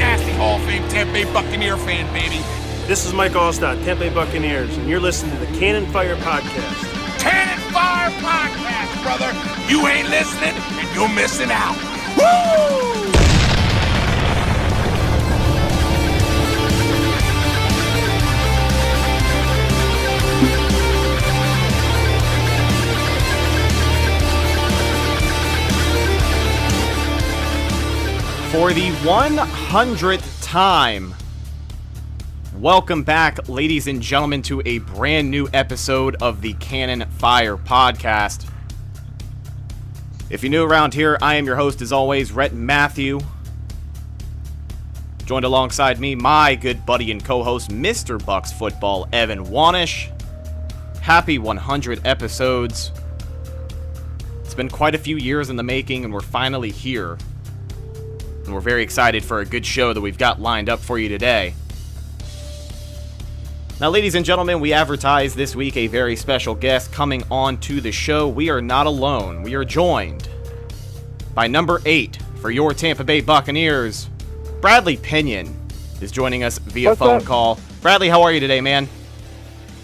nasty Hall of Fame Tampa Bay Buccaneer fan, baby. This is Mike Allstott, Tampa Bay Buccaneers, and you're listening to the Cannon Fire Podcast. Cannon Fire Podcast, brother. You ain't listening, and you're missing out. Woo! For the 100th time, welcome back, ladies and gentlemen, to a brand new episode of the Cannon Fire Podcast. If you're new around here, I am your host, as always, Rhett Matthew. Joined alongside me, my good buddy and co-host, Mr. Bucks Football, Evan Wanish. Happy 100 episodes. It's been quite a few years in the making, and we're finally here. And we're very excited for a good show that we've got lined up for you today. Now, ladies and gentlemen, we advertised this week a very special guest coming on to the show. We are not alone. We are joined by number 8 for your Tampa Bay Buccaneers. Bradley Pinion is joining us via phone call. Bradley, how are you today, man?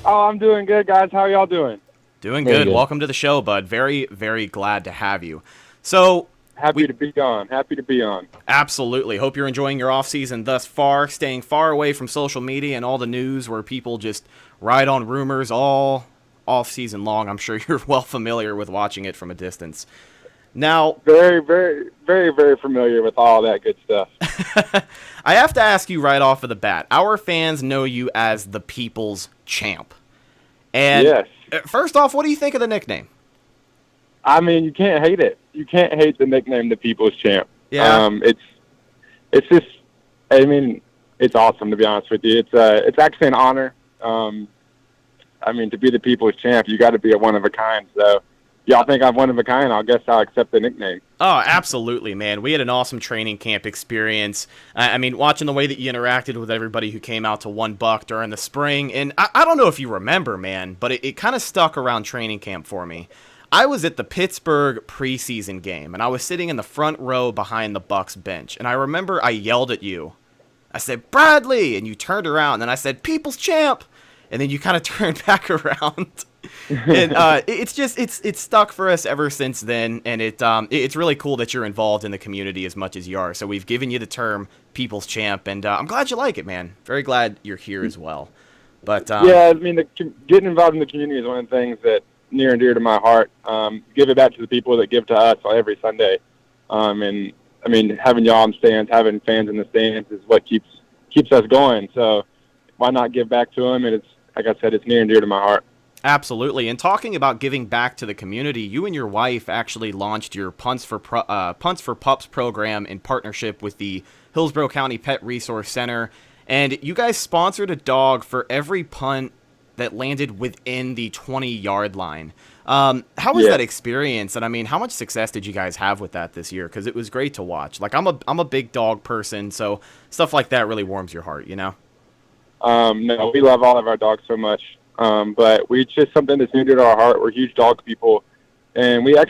Oh, I'm doing good, guys. How are y'all doing? Doing good. Welcome to the show, bud. Very, very glad to have you. So, Happy to be on. Absolutely. Hope you're enjoying your off-season thus far, staying far away from social media and all the news where people just ride on rumors all off-season long. I'm sure you're well familiar with watching it from a distance. Now, very, very, very, very familiar with all that good stuff. I have to ask you right off of the bat. Our fans know you as the People's Champ. And yes. First off, what do you think of the nickname? I mean, you can't hate it. You can't hate the nickname, the People's Champ. Yeah. It's just, I mean, it's awesome, to be honest with you. It's actually an honor. I mean, to be the People's Champ, you got to be a one of a kind. So, y'all think I'm one of a kind? I guess I'll accept the nickname. Oh, absolutely, man. We had an awesome training camp experience. I mean, watching the way that you interacted with everybody who came out to One Buck during the spring. And I don't know if you remember, man, but it kind of stuck around training camp for me. I was at the Pittsburgh preseason game, and I was sitting in the front row behind the Bucks bench, and I remember I yelled at you. I said, "Bradley!" And you turned around, and then I said, "People's Champ!" And then you kind of turned back around. And it's stuck for us ever since then, and it's really cool that you're involved in the community as much as you are. So we've given you the term People's Champ, and I'm glad you like it, man. Very glad you're here as well. But yeah, I mean, getting involved in the community is one of the things that near and dear to my heart. Give it back to the people that give to us every Sunday. And I mean, having y'all in stands, having fans in the stands is what keeps us going. So why not give back to them? And it's, like I said, it's near and dear to my heart. Absolutely. And talking about giving back to the community, you and your wife actually launched your Punts for Pups program in partnership with the Hillsborough County Pet Resource Center. And you guys sponsored a dog for every punt that landed within the 20-yard line. How was that experience? And I mean, how much success did you guys have with that this year? Because it was great to watch. Like, I'm a big dog person, so stuff like that really warms your heart, you know? No, we love all of our dogs so much. But it's just something that's near to our heart. We're huge dog people. And I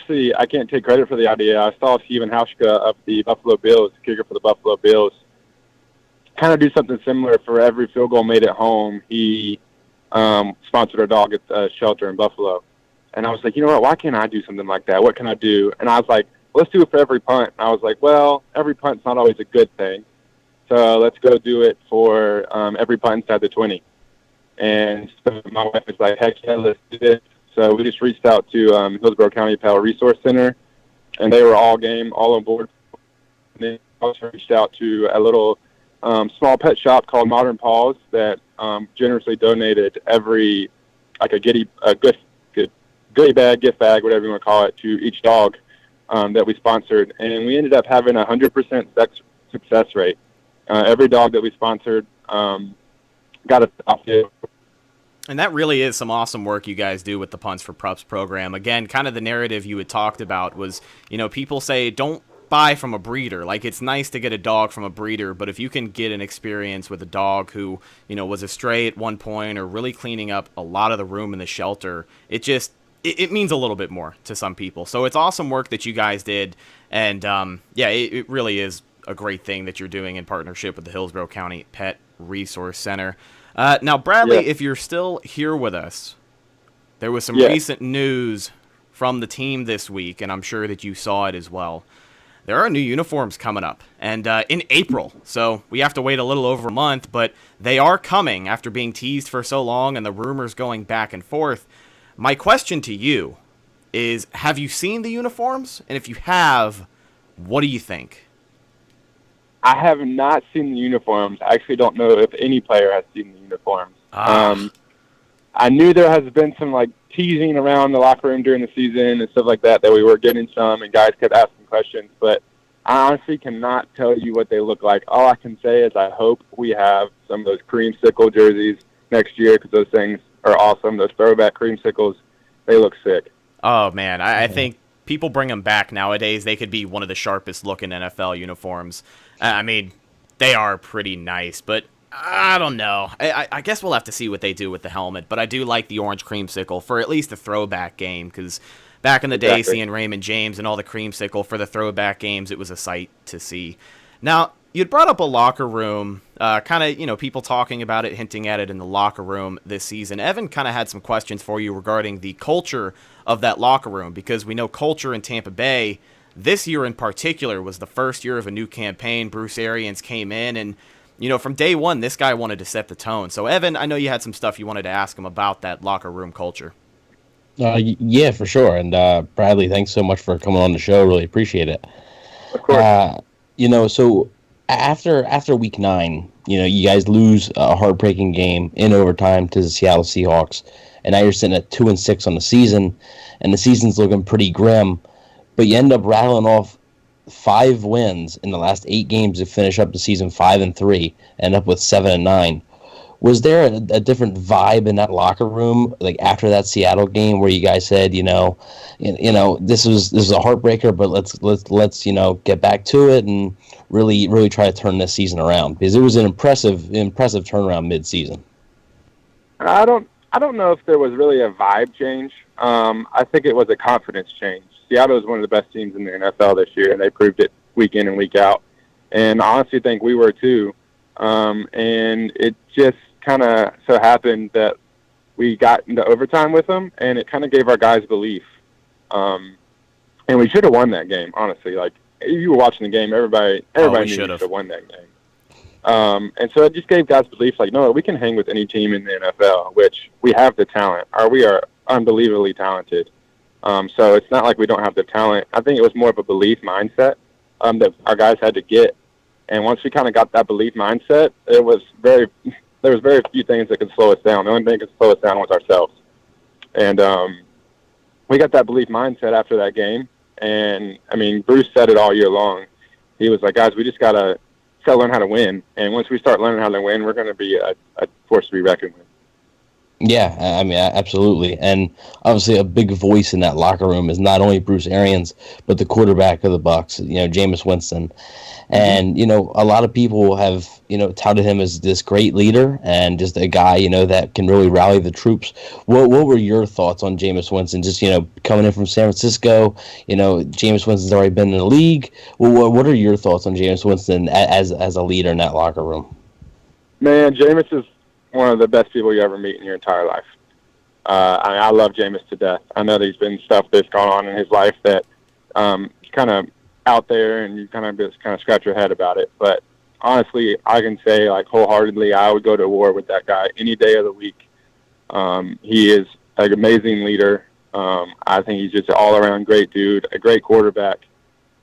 can't take credit for the idea. I saw Steven Hauschka of the Buffalo Bills, kicker for the Buffalo Bills, kind of do something similar. For every field goal made at home, he sponsored our dog at the shelter in Buffalo. And I was like, you know what, why can't I do something like that? What can I do? And I was like, let's do it for every punt. And I was like, well, every punt's not always a good thing. So let's go do it for every punt inside the 20. And so my wife was like, heck yeah, let's do this. So we just reached out to Hillsborough County Pet Resource Center, and they were all on board. And then also reached out to a little small pet shop called Modern Paws that generously donated a goodie bag, gift bag, whatever you want to call it, to each dog that we sponsored. And we ended up having a 100% success rate. Every dog that we sponsored got a top hit. And that really is some awesome work you guys do with the Punts for Pups program. Again, kind of the narrative you had talked about was, people say don't buy from a breeder. Like, it's nice to get a dog from a breeder, but if you can get an experience with a dog who, was a stray at one point or really cleaning up a lot of the room in the shelter, it means a little bit more to some people. So it's awesome work that you guys did. And, it really is a great thing that you're doing in partnership with the Hillsborough County Pet Resource Center. Now, Bradley, if you're still here with us, there was some recent news from the team this week, and I'm sure that you saw it as well. There are new uniforms coming up, and in April, so we have to wait a little over a month, but they are coming after being teased for so long and the rumors going back and forth. My question to you is, have you seen the uniforms? And if you have, what do you think? I have not seen the uniforms. I actually don't know if any player has seen the uniforms. I knew there has been some teasing around the locker room during the season and stuff like that we were getting some, and guys kept asking questions, but I honestly cannot tell you what they look like. All I can say is I hope we have some of those creamsicle jerseys next year, because those things are awesome. Those throwback creamsicles, they look sick. Oh, man, I think people bring them back nowadays. They could be one of the sharpest looking NFL uniforms. I mean, they are pretty nice, but I don't know. I guess we'll have to see what they do with the helmet, but I do like the orange creamsicle for at least the throwback game, because back in the day, seeing Raymond James and all the creamsicle for the throwback games, it was a sight to see. Now, you'd brought up a locker room, people talking about it, hinting at it in the locker room this season. Evan kind of had some questions for you regarding the culture of that locker room, because we know culture in Tampa Bay this year in particular was the first year of a new campaign. Bruce Arians came in, and from day one, this guy wanted to set the tone. So, Evan, I know you had some stuff you wanted to ask him about that locker room culture. Yeah, for sure. And Bradley, thanks so much for coming on the show. Really appreciate it. Of course. So after week 9, you guys lose a heartbreaking game in overtime to the Seattle Seahawks, and now you're sitting at 2-6 on the season, and the season's looking pretty grim. But you end up rattling off 5 wins in the last 8 games to finish up the season 5-3, end up with 7-9. Was there a different vibe in that locker room, after that Seattle game, where you guys said, this is a heartbreaker, but let's get back to it and really try to turn this season around, because it was an impressive turnaround mid-season. I don't know if there was really a vibe change. I think it was a confidence change. Seattle is one of the best teams in the NFL this year, and they proved it week in and week out. And I honestly think we were too. And it just kind of so happened that we got into overtime with them, and it kind of gave our guys belief. And we should have won that game, honestly. If you were watching the game, everybody knew we should have won that game. And so it just gave guys belief, no, we can hang with any team in the NFL, which we have the talent. We are unbelievably talented. So it's not like we don't have the talent. I think it was more of a belief mindset that our guys had to get. And once we kind of got that belief mindset, there was very few things that could slow us down. The only thing that could slow us down was ourselves. And we got that belief mindset after that game. And, Bruce said it all year long. He was like, guys, we just got to learn how to win. And once we start learning how to win, we're going to be a force to be reckoned with. Yeah, absolutely. And obviously a big voice in that locker room is not only Bruce Arians, but the quarterback of the Bucs, Jameis Winston. And, a lot of people have, touted him as this great leader and just a guy, that can really rally the troops. What were your thoughts on Jameis Winston? Just, coming in from San Francisco, Jameis Winston's already been in the league. Well, what are your thoughts on Jameis Winston as a leader in that locker room? Man, Jameis is one of the best people you ever meet in your entire life. I love Jameis to death. I know there's been stuff that's gone on in his life that kind of out there, and you kind of scratch your head about it. But honestly, I can say wholeheartedly, I would go to war with that guy any day of the week. He is an amazing leader. I think he's just an all-around great dude, a great quarterback.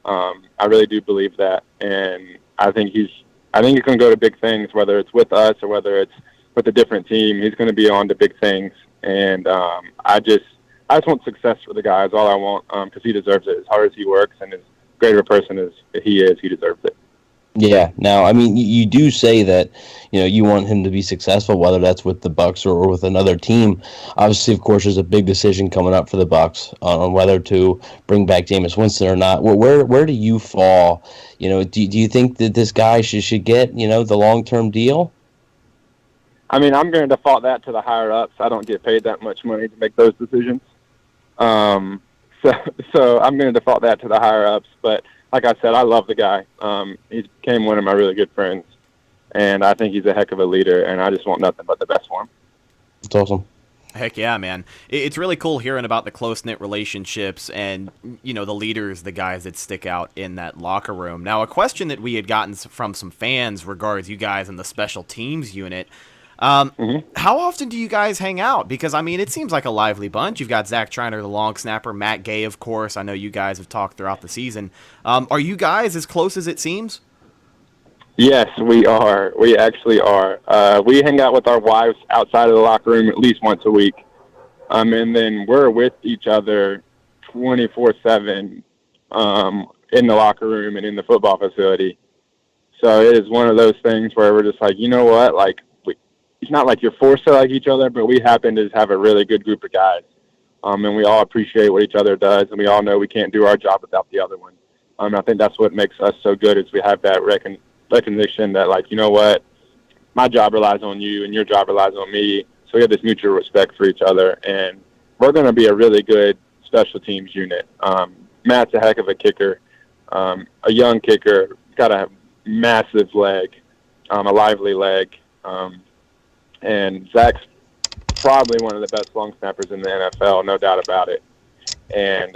I really do believe that, and I think he's going to go to big things, whether it's with us or whether it's with a different team. He's going to be on to big things, and I just want success for the guy. Is all I want, because he deserves it. As hard as he works and as great of a person as he is, he deserves it. Yeah. Now, you do say that, you want him to be successful, whether that's with the Bucs or with another team. Obviously, of course, there's a big decision coming up for the Bucs on whether to bring back Jameis Winston or not. Where do you fall? Do you think that this guy should get, the long-term deal? I'm going to default that to the higher-ups. I don't get paid that much money to make those decisions. So I'm going to default that to the higher-ups. But like I said, I love the guy. He became one of my really good friends, and I think he's a heck of a leader, and I just want nothing but the best for him. It's awesome. Heck yeah, man. It's really cool hearing about the close-knit relationships and, the leaders, the guys that stick out in that locker room. Now, a question that we had gotten from some fans regards you guys in the special teams unit. How often do you guys hang out? Because, it seems like a lively bunch. You've got Zach Triner, the long snapper, Matt Gay, of course. I know you guys have talked throughout the season. Are you guys as close as it seems? Yes, we are. We actually are. We hang out with our wives outside of the locker room at least once a week. And then we're with each other 24/7 in the locker room and in the football facility. So it is one of those things where we're just like, you know what? Like, it's not like you're forced to like each other, but we happen to have a really good group of guys. And we all appreciate what each other does, and we all know we can't do our job without the other one. I think that's what makes us so good is we have that recognition that, like, you know what, my job relies on you and your job relies on me. So we have this mutual respect for each other, and we're going to be a really good special teams unit. Matt's a heck of a kicker, a young kicker, got a massive leg, a lively leg, and Zach's probably one of the best long snappers in the NFL, no doubt about it. And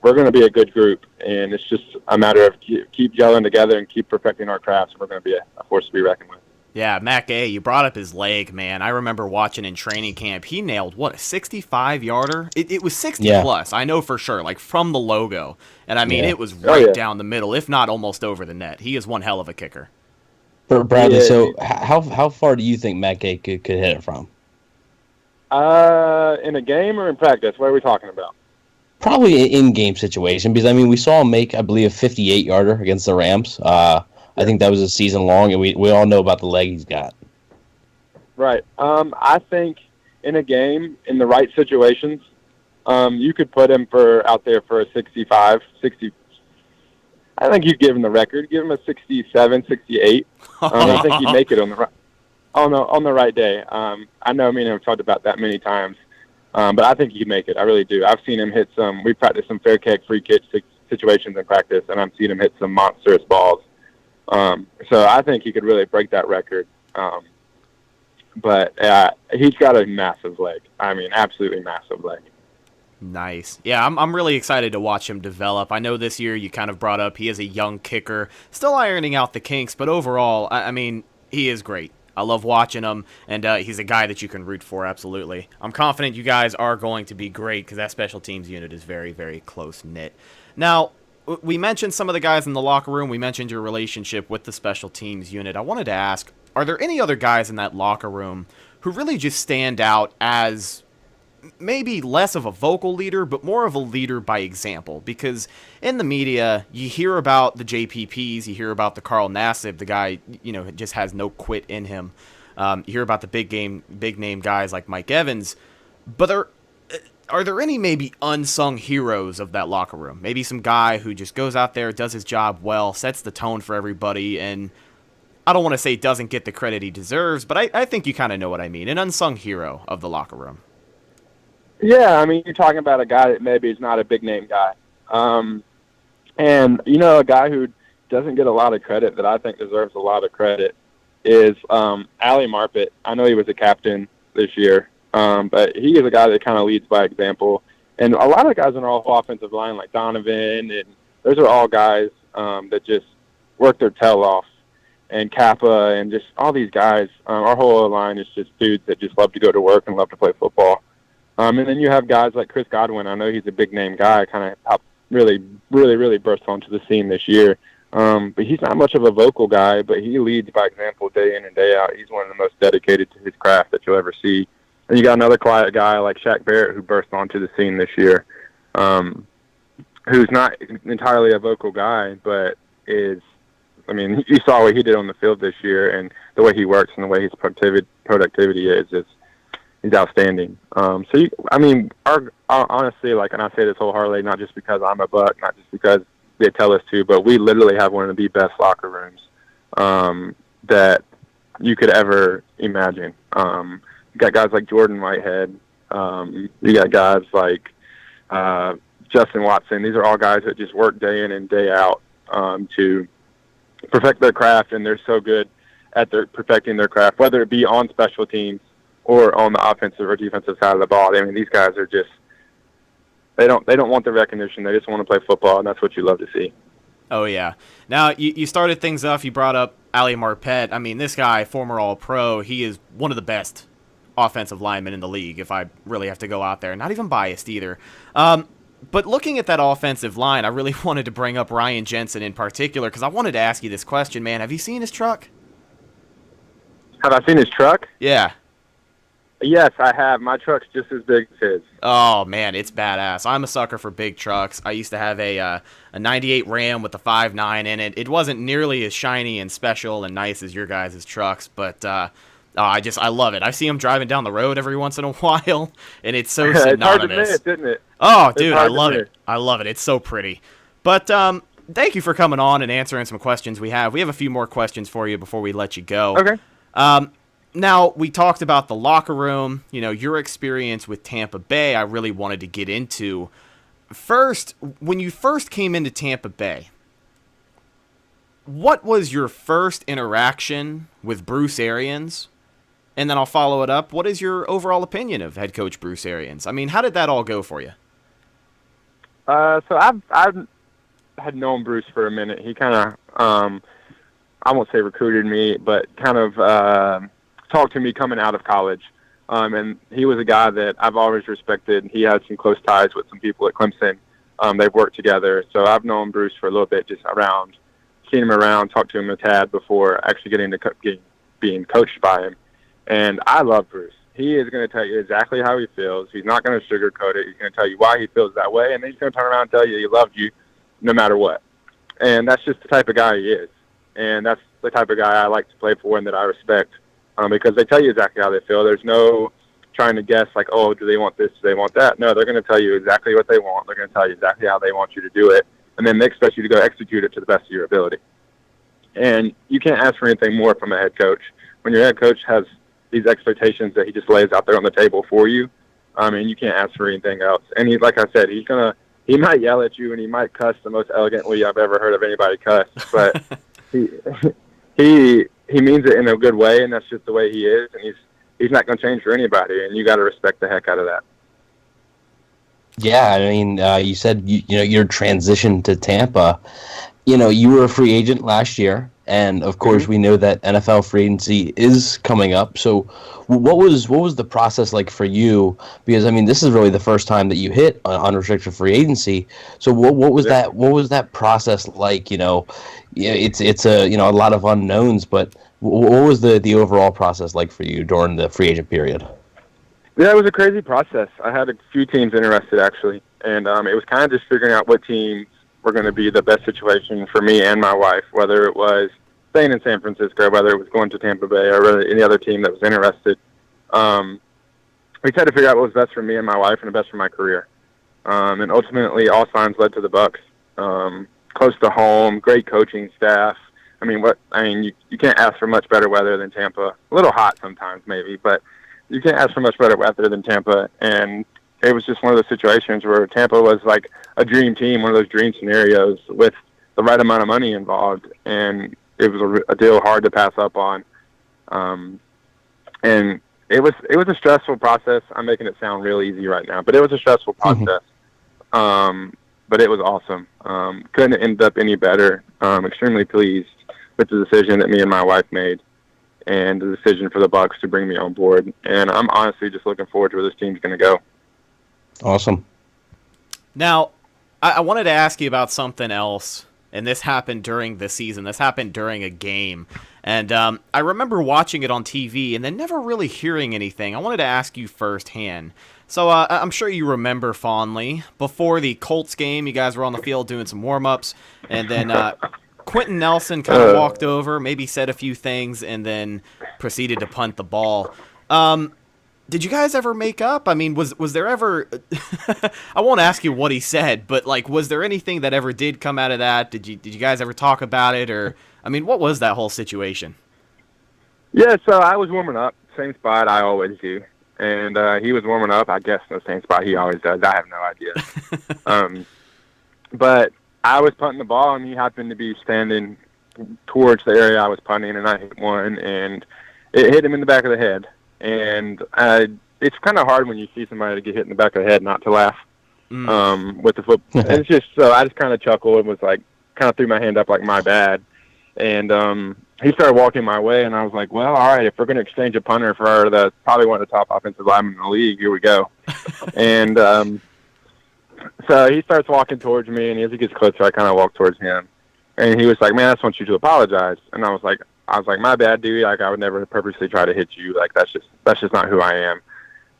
we're going to be a good group, and it's just a matter of keep gelling together and keep perfecting our crafts. We're going to be a force to be reckoned with. Yeah, Matt Gay, you brought up his leg, man. I remember watching in training camp. He nailed, a 65-yarder? It was 60-plus, I know for sure, like from the logo. And, it was right down the middle, if not almost over the net. He is one hell of a kicker. Bradley, so how far do you think Matt Gay could hit it from? In a game or in practice? What are we talking about? Probably an in-game situation, because, we saw him make, I believe, a 58-yarder against the Rams. I think that was a season long, and we all know about the leg he's got. Right. I think in a game, in the right situations, you could put him out there for a 65, 60. I think you'd give him the record. Give him a 67, 68. I think he'd make it on the right day. I know me and him have talked about that many times. But I think he can make it. I really do. I've seen him hit we practiced some fair catch, free catch situations in practice, and I've seen him hit some monstrous balls. So I think he could really break that record. But he's got a massive leg. Absolutely massive leg. Nice. Yeah, I'm really excited to watch him develop. I know this year you kind of brought up he is a young kicker, still ironing out the kinks, but overall, he is great. I love watching him, and he's a guy that you can root for, absolutely. I'm confident you guys are going to be great because that special teams unit is very, very close-knit. Now, we mentioned some of the guys in the locker room. We mentioned your relationship with the special teams unit. I wanted to ask, are there any other guys in that locker room who really just stand out as maybe less of a vocal leader, but more of a leader by example? Because in the media, you hear about the JPPs, you hear about the Carl Nassib, the guy, just has no quit in him. You hear about the big name guys like Mike Evans, but are there any maybe unsung heroes of that locker room? Maybe some guy who just goes out there, does his job well, sets the tone for everybody, and I don't want to say doesn't get the credit he deserves, but I think you kind of know what I mean. An unsung hero of the locker room. Yeah, you're talking about a guy that maybe is not a big-name guy. And, a guy who doesn't get a lot of credit that I think deserves a lot of credit is Ali Marpet. I know he was a captain this year, but he is a guy that kind of leads by example. And a lot of guys on our whole offensive line, like Donovan, and those are all guys that just work their tail off. And Kappa and just all these guys, our whole line is just dudes that just love to go to work and love to play football. And then you have guys like Chris Godwin. I know he's a big-name guy, kind of really, really, really burst onto the scene this year. But he's not much of a vocal guy, but he leads by example day in and day out. He's one of the most dedicated to his craft that you'll ever see. And you got another quiet guy like Shaq Barrett who burst onto the scene this year, who's not entirely a vocal guy, but is, you saw what he did on the field this year and the way he works and the way his productivity is he's outstanding. Honestly, and I say this wholeheartedly, not just because I'm a Buck, not just because they tell us to, but we literally have one of the best locker rooms that you could ever imagine. You got guys like Jordan Whitehead. You got guys like Justin Watson. These are all guys that just work day in and day out to perfect their craft, and they're so good at perfecting their craft, whether it be on special teams or on the offensive or defensive side of the ball. I mean, these guys are just they don't want the recognition. They just want to play football, and that's what you love to see. Oh, yeah. Now, you started things off. You brought up Ali Marpet. I mean, this guy, former All-Pro, he is one of the best offensive linemen in the league, if I really have to go out there. Not even biased either. But looking at that offensive line, I really wanted to bring up Ryan Jensen in particular because I wanted to ask you this question, man. Have you seen his truck? Have I seen his truck? Yeah. Yes, I have. My truck's just as big as his. Oh, man, it's badass. I'm a sucker for big trucks. I used to have a 98 Ram with a 5.9 in it. It wasn't nearly as shiny and special and nice as your guys' trucks, but I love it. I see him driving down the road every once in a while, and it's so synonymous. It's hard to miss, isn't it? Oh, dude, I love it. I love it. It's so pretty. But thank you for coming on and answering some questions we have. We have a few more questions for you before we let you go. Okay. Now, we talked about the locker room, your experience with Tampa Bay. I really wanted to get into. First, when you first came into Tampa Bay, what was your first interaction with Bruce Arians? And then I'll follow it up. What is your overall opinion of head coach Bruce Arians? I mean, how did that all go for you? So I've had known Bruce for a minute. He kind of, I won't say recruited me, but kind of talked to me coming out of college. And he was a guy that I've always respected. He had some close ties with some people at Clemson. They've worked together. So I've known Bruce for a little bit, just around, seen him around, talked to him a tad before actually getting to being coached by him. And I love Bruce. He is going to tell you exactly how he feels. He's not going to sugarcoat it. He's going to tell you why he feels that way, and then he's going to turn around and tell you he loved you no matter what. And that's just the type of guy he is. And that's the type of guy I like to play for and that I respect. Because they tell you exactly how they feel. There's no trying to guess like, oh, do they want this? Do they want that? No, they're going to tell you exactly what they want. They're going to tell you exactly how they want you to do it. And then they expect you to go execute it to the best of your ability. And you can't ask for anything more from a head coach. When your head coach has these expectations that he just lays out there on the table for you, I mean, you can't ask for anything else. And he, like I said, he might yell at you and he might cuss the most elegantly I've ever heard of anybody cuss, but he means it in a good way, and that's just the way he is, and he's not going to change for anybody, and you got to respect the heck out of that. Yeah, I mean, you said your transition to Tampa. You were a free agent last year, and of course we know that NFL free agency is coming up. So, what was the process like for you? Because I mean, this is really the first time that you hit unrestricted free agency. So, what was that? What was that process like? It's a lot of unknowns, but what was the overall process like for you during the free agent period? Yeah, it was a crazy process. I had a few teams interested actually, and it was kind of just figuring out what teams were going to be the best situation for me and my wife, whether it was staying in San Francisco, whether it was going to Tampa Bay, or really any other team that was interested. We tried to figure out what was best for me and my wife and the best for my career. And ultimately, all signs led to the Bucs. Close to home, great coaching staff. You can't ask for much better weather than Tampa. A little hot sometimes, maybe, but you can't ask for much better weather than Tampa. And it was just one of those situations where Tampa was like a dream team, one of those dream scenarios with the right amount of money involved, and it was a deal hard to pass up on. And it was a stressful process. I'm making it sound real easy right now, but it was a stressful process. But it was awesome. Couldn't end up any better. Extremely pleased with the decision that me and my wife made, and the decision for the Bucs to bring me on board. And I'm honestly just looking forward to where this team's going to go. Awesome. Now, I wanted to ask you about something else, and this happened during the season. This happened during a game, and I remember watching it on TV and then never really hearing anything. I wanted to ask you firsthand. So I'm sure you remember fondly, before the Colts game, you guys were on the field doing some warm-ups, and then Quentin Nelson kind of walked over, maybe said a few things, and then proceeded to punt the ball. Did you guys ever make up? I mean, was there ever I won't ask you what he said, but like, was there anything that ever did come out of that? Did you guys ever talk about it, or I mean, what was that whole situation? Yeah, so I was warming up, same spot I always do, and he was warming up, I guess, in the same spot he always does. I have no idea. But I was punting the ball, and he happened to be standing towards the area I was punting, and I hit one, and it hit him in the back of the head. And it's kind of hard when you see somebody to get hit in the back of the head not to laugh with the football. It's just so I just kind of chuckled and was like, kind of threw my hand up like, my bad. And he started walking my way, and I was like, well, all right, if we're going to exchange a punter for the probably one of the top offensive linemen in the league, here we go. And so he starts walking towards me, and as he gets closer, I kind of walk towards him. And he was like, man, I just want you to apologize. And I was like, my bad, dude. Like, I would never purposely try to hit you. Like, that's just not who I am.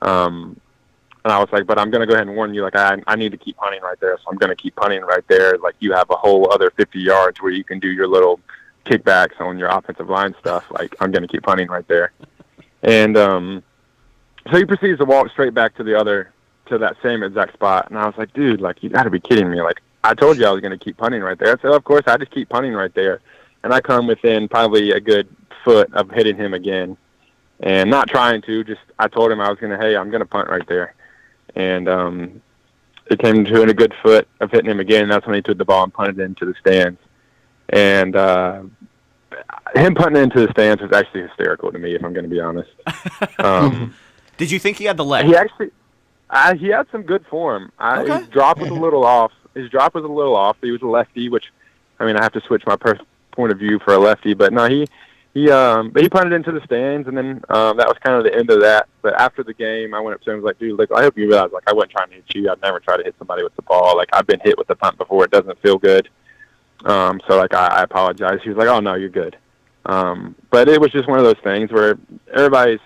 And I was like, but I'm going to go ahead and warn you. Like, I need to keep punting right there. So I'm going to keep punting right there. Like, you have a whole other 50 yards where you can do your little kickbacks on your offensive line stuff. Like, I'm going to keep punting right there. And so he proceeds to walk straight back to that same exact spot. And I was like, dude, like, you got to be kidding me. Like, I told you I was going to keep punting right there. So, of course, I just keep punting right there. And I come within probably a good foot of hitting him again. And not trying to, just I told him I was going to, hey, I'm going to punt right there. And it came to a good foot of hitting him again. That's when he took the ball and punted it into the stands. And him punting into the stands was actually hysterical to me, if I'm going to be honest. Did you think he had the leg? He actually, he had some good form. Okay. His drop was a little off. He was a lefty, which, I mean, I have to switch my point of view for a lefty. But no, he punted into the stands, and then that was kind of the end of that. But after the game, I went up to him and was like, dude, look, I hope you realize, like, I wasn't trying to hit you. I'd never try to hit somebody with the ball. Like, I've been hit with the punt before. It doesn't feel good. So, like, I apologize. He was like, oh, no, you're good. But it was just one of those things where everybody's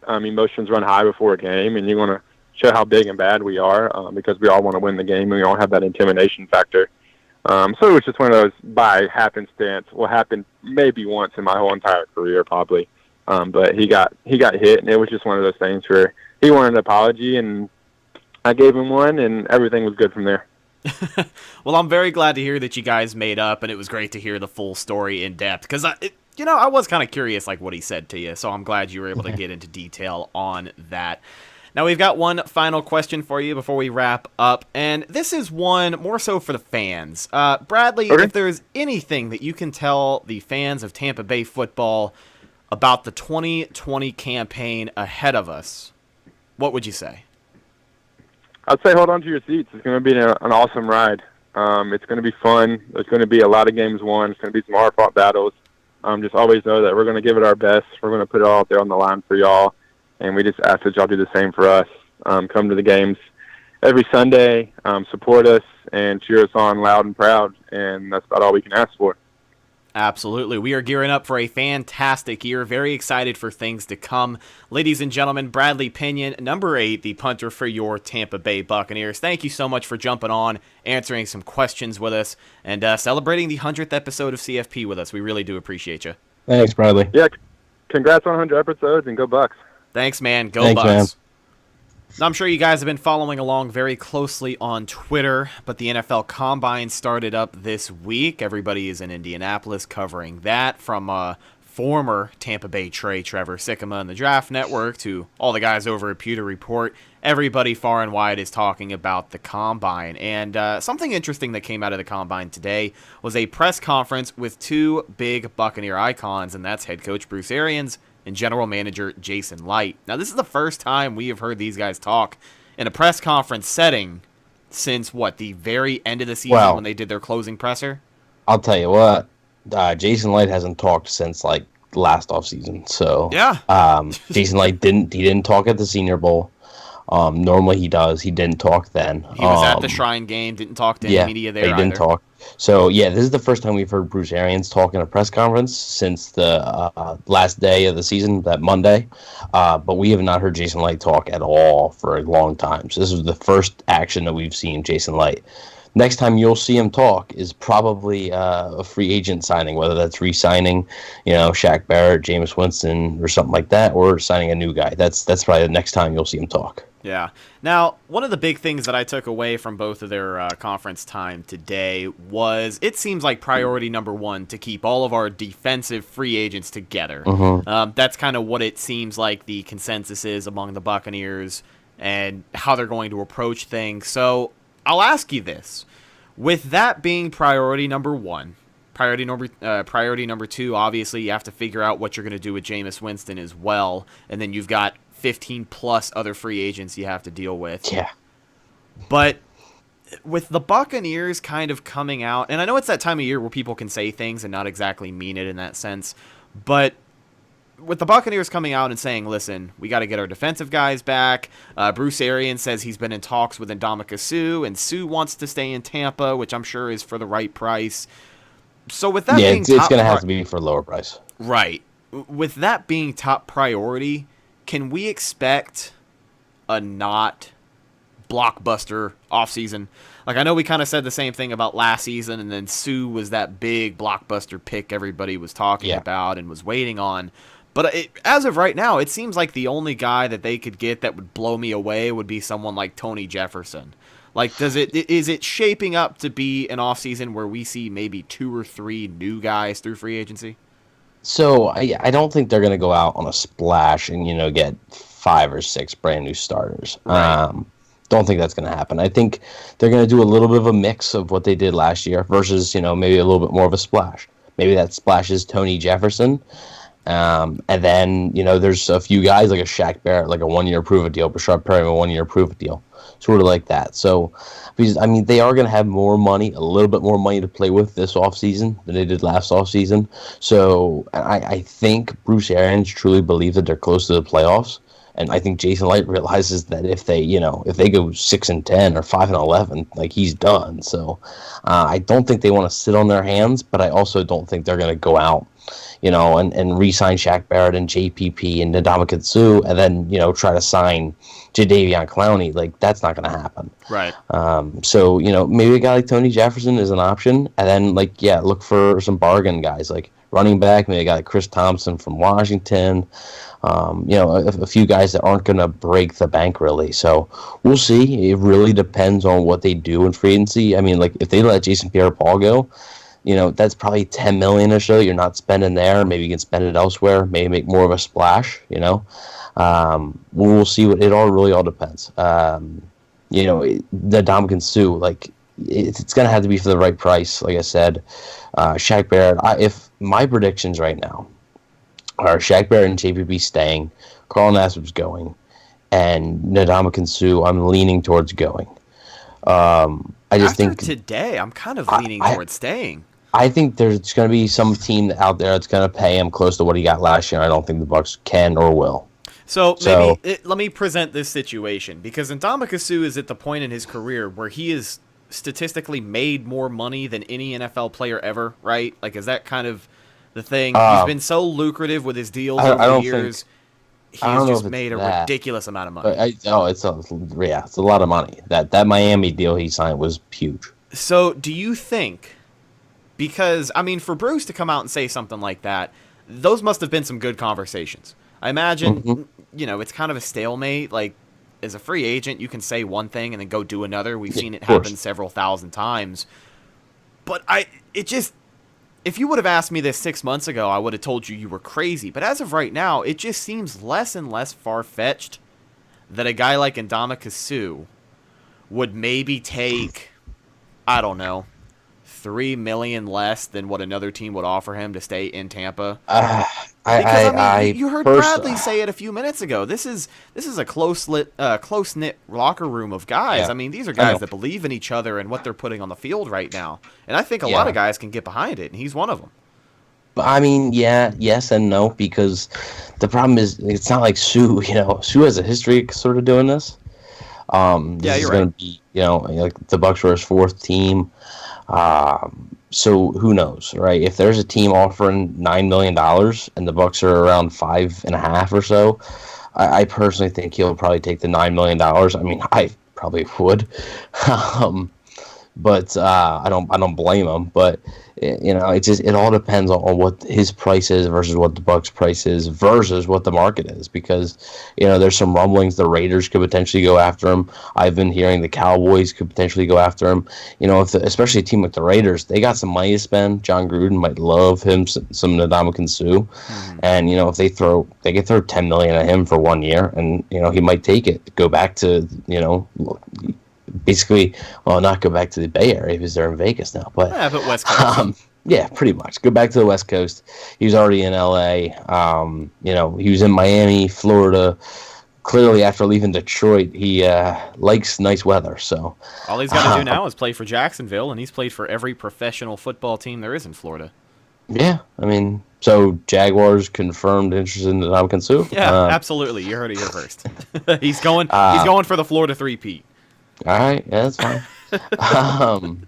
emotions run high before a game, and you want to show how big and bad we are because we all want to win the game, and we all have that intimidation factor. So it was just one of those by happenstance. Will happen maybe once in my whole entire career, probably. But he got hit, and it was just one of those things where he wanted an apology, and I gave him one, and everything was good from there. Well, I'm very glad to hear that you guys made up, and it was great to hear the full story in depth because I was kind of curious, like what he said to you. So I'm glad you were able to get into detail on that. Now, we've got one final question for you before we wrap up, and this is one more so for the fans. Bradley, okay. If there's anything that you can tell the fans of Tampa Bay football about the 2020 campaign ahead of us, what would you say? I'd say hold on to your seats. It's going to be an awesome ride. It's going to be fun. There's going to be a lot of games won. It's going to be some hard-fought battles. Just always know that we're going to give it our best. We're going to put it all out there on the line for y'all. And we just ask that y'all do the same for us. Come to the games every Sunday, support us, and cheer us on loud and proud. And that's about all we can ask for. Absolutely. We are gearing up for a fantastic year. Very excited for things to come. Ladies and gentlemen, Bradley Pinion, number 8, the punter for your Tampa Bay Buccaneers. Thank you so much for jumping on, answering some questions with us, and celebrating the 100th episode of CFP with us. We really do appreciate you. Thanks, Bradley. Yeah, congrats on 100 episodes, and go Bucs. Thanks, man. Go Thanks, Bucs. man. Now, I'm sure you guys have been following along very closely on Twitter, but the NFL Combine started up this week. Everybody is in Indianapolis covering that, from former Tampa Bay Trevor Sikkema and the Draft Network to all the guys over at Pewter Report. Everybody far and wide is talking about the Combine. And something interesting that came out of the Combine today was a press conference with two big Buccaneer icons, and that's head coach Bruce Arians and general manager Jason Light. Now, this is the first time we have heard these guys talk in a press conference setting since, the very end of the season when they did their closing presser? I'll tell you what, Jason Light hasn't talked since, last offseason. So, yeah. Jason Light didn't talk at the Senior Bowl. Normally he does. He didn't talk then. He was at the Shrine game, didn't talk to any media there he didn't talk. So, this is the first time we've heard Bruce Arians talk in a press conference since the last day of the season, that Monday. But we have not heard Jason Light talk at all for a long time. So this was the first action that we've seen Jason Light. next time you'll see him talk is probably a free agent signing, whether that's re-signing, Shaq Barrett, Jameis Winston, or something like that, or signing a new guy. That's probably the next time you'll see him talk. Yeah. Now, one of the big things that I took away from both of their conference time today was it seems like priority number one to keep all of our defensive free agents together. That's kind of what it seems like the consensus is among the Buccaneers and how they're going to approach things. So I'll ask you this. With that being priority number one, priority number two, obviously you have to figure out what you're going to do with Jameis Winston as well. And then you've got 15 plus other free agents you have to deal with. Yeah. But with the Buccaneers kind of coming out, and I know it's that time of year where people can say things and not exactly mean it in that sense, but with the Buccaneers coming out and saying, listen, we got to get our defensive guys back. Bruce Arians says he's been in talks with Ndamukong Suh, and Suh wants to stay in Tampa, which I'm sure is for the right price. So with that being it's going to have to be for a lower price. Right. With that being top priority, can we expect a not blockbuster offseason? Like, I know we kind of said the same thing about last season, and then Suh was that big blockbuster pick everybody was talking about and was waiting on. But as of right now, it seems like the only guy that they could get that would blow me away would be someone like Tony Jefferson. Like, is it shaping up to be an offseason where we see maybe 2 or 3 new guys through free agency? So I don't think they're going to go out on a splash and get 5 or 6 brand new starters. Right. Don't think that's going to happen. I think they're going to do a little bit of a mix of what they did last year versus maybe a little bit more of a splash. Maybe that splash is Tony Jefferson, and then there's a few guys like a Shaq Barrett, like a 1-year prove-it deal, Brashard Perry, a 1-year prove-it deal, sort of like that. So, because they are going to have more money, a little bit more money to play with this offseason than they did last offseason. So I think Bruce Arians truly believes that they're close to the playoffs. And I think Jason Light realizes that if they go 6-10 or 5-11, like, he's done. So I don't think they want to sit on their hands, but I also don't think they're going to go out, and re-sign Shaq Barrett and JPP and Ndamukong Suh and then, try to sign Jadeveon Clowney. Like, that's not going to happen. Right. So, maybe a guy like Tony Jefferson is an option. And then, look for some bargain guys, like running back, maybe a guy like Chris Thompson from Washington. A few guys that aren't going to break the bank, really. So we'll see. It really depends on what they do in free agency. If they let Jason Pierre-Paul go, that's probably $10 million or so you're not spending there. Maybe you can spend it elsewhere. Maybe make more of a splash. We'll see. It all depends. The Ndamukong Suh, it's going to have to be for the right price. Like I said, Shaq Barrett. If my predictions right now are Shaq Barrett and JPP staying, Carl Nassib's going, and Ndamukong Suh, I'm leaning towards going. I just think today I'm kind of leaning towards staying. I think there's going to be some team out there that's going to pay him close to what he got last year. I don't think the Bucs can or will. So let me present this situation, because Ndamukong Suh is at the point in his career where he is statistically made more money than any NFL player ever, right? Like, is that kind of the thing? He's been so lucrative with his deals over the years. He's just made a ridiculous amount of money. It's a lot of money. That Miami deal he signed was huge. So do you think, because, for Bruce to come out and say something like that, those must have been some good conversations. I imagine, it's kind of a stalemate. Like, as a free agent, you can say one thing and then go do another. We've seen it happen several thousand times. But if you would have asked me this 6 months ago, I would have told you were crazy. But as of right now, it just seems less and less far-fetched that a guy like Ndamukong Suh would maybe take, I don't know, $3 million less than what another team would offer him to stay in Tampa. You heard Bradley say it a few minutes ago. This is a close-knit locker room of guys. Yeah. These are guys that believe in each other and what they're putting on the field right now. And I think a lot of guys can get behind it, and he's one of them. Yes and no, because the problem is it's not like Suh. Suh has a history of sort of doing this. This is going to be, like the Bucs were his 4th team. So who knows, right? If there's a team offering $9 million and the Bucs are around 5.5 or so, I personally think he'll probably take the $9 million. I probably would. but I don't blame him. But it all depends on what his price is versus what the Bucks' price is versus what the market is, because there's some rumblings the Raiders could potentially go after him. I've been hearing the Cowboys could potentially go after him. Especially a team like the Raiders, they got some money to spend. John Gruden might love him some Ndamukong Suh, and if they could throw $10 million at him for 1 year, and he might take it, go back to basically, well, not go back to the Bay Area because they're in Vegas now, but West Coast. yeah, pretty much go back to the West Coast. He was already in LA. He was in Miami, Florida. Clearly, after leaving Detroit, he likes nice weather. So all he's got to do now is play for Jacksonville, and he's played for every professional football team there is in Florida. Yeah, so Jaguars confirmed interest in Ndamukong Suh. Yeah, absolutely. You heard it here first. He's going for the Florida three-peat. All right, yeah, that's fine.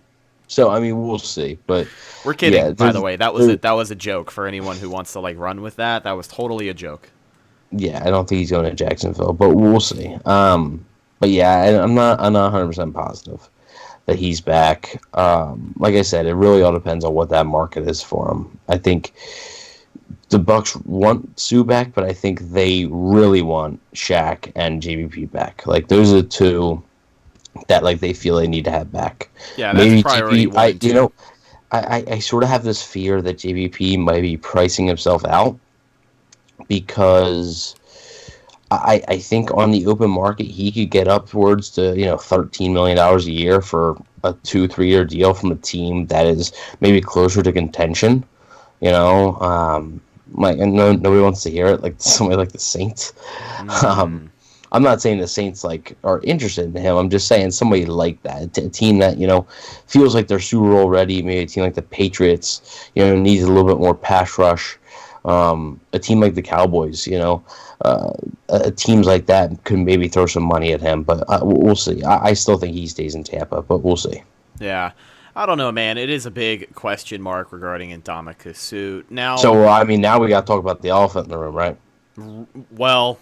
So we'll see, but we're kidding. Yeah, by the way, that was a joke for anyone who wants to run with that. That was totally a joke. Yeah, I don't think he's going to Jacksonville, but we'll see. But yeah, I'm not 100% positive that he's back. Like I said, it really all depends on what that market is for him. I think the Bucks want Sue back, but I think they really want Shaq and JVP back. Those are the two that they feel they need to have back. Yeah, that's maybe priority one. I sort of have this fear that JVP might be pricing himself out, because I think on the open market he could get upwards to $13 million a year for a 2-3 year deal from a team that is maybe closer to contention. And nobody wants to hear it, like somebody like the Saints. I'm not saying the Saints are interested in him. I'm just saying somebody like that, a team that feels like they're Super Bowl ready. Maybe a team like the Patriots, needs a little bit more pass rush. A team like the Cowboys, teams like that could maybe throw some money at him. But we'll see. I still think he stays in Tampa, but we'll see. Yeah. I don't know, man. It is a big question mark regarding Ndamukong Suh. Now, now we got to talk about the elephant in the room, right? Well,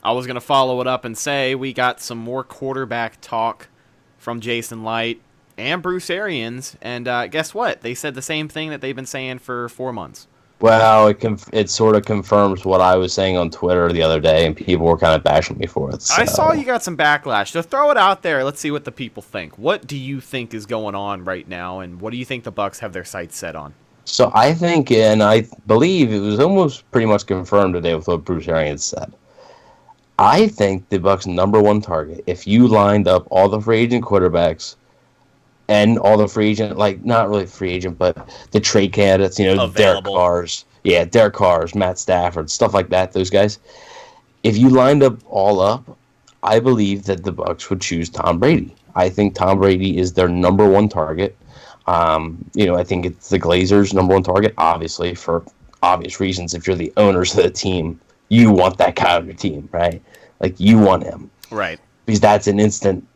I was going to follow it up and say we got some more quarterback talk from Jason Light and Bruce Arians, and guess what? They said the same thing that they've been saying for 4 months. Well, it sort of confirms what I was saying on Twitter the other day, and people were kind of bashing me for it. So. I saw you got some backlash. So throw it out there. Let's see what the people think. What do you think is going on right now, and what do you think the Bucs have their sights set on? So I think, and I believe it was almost pretty much confirmed today with what Bruce Arians said. I think the Bucs' number one target, if you lined up all the free agent quarterbacks and all the free agent, not really free agent, but the trade candidates, Derek Carrs, Matt Stafford, stuff like that, those guys. If you lined up all up, I believe that the Bucs would choose Tom Brady. I think Tom Brady is their number one target. I think it's the Glazers' number one target, obviously, for obvious reasons. If you're the owners of the team, you want that guy on your team, right? You want him. Right. Because that's an instant,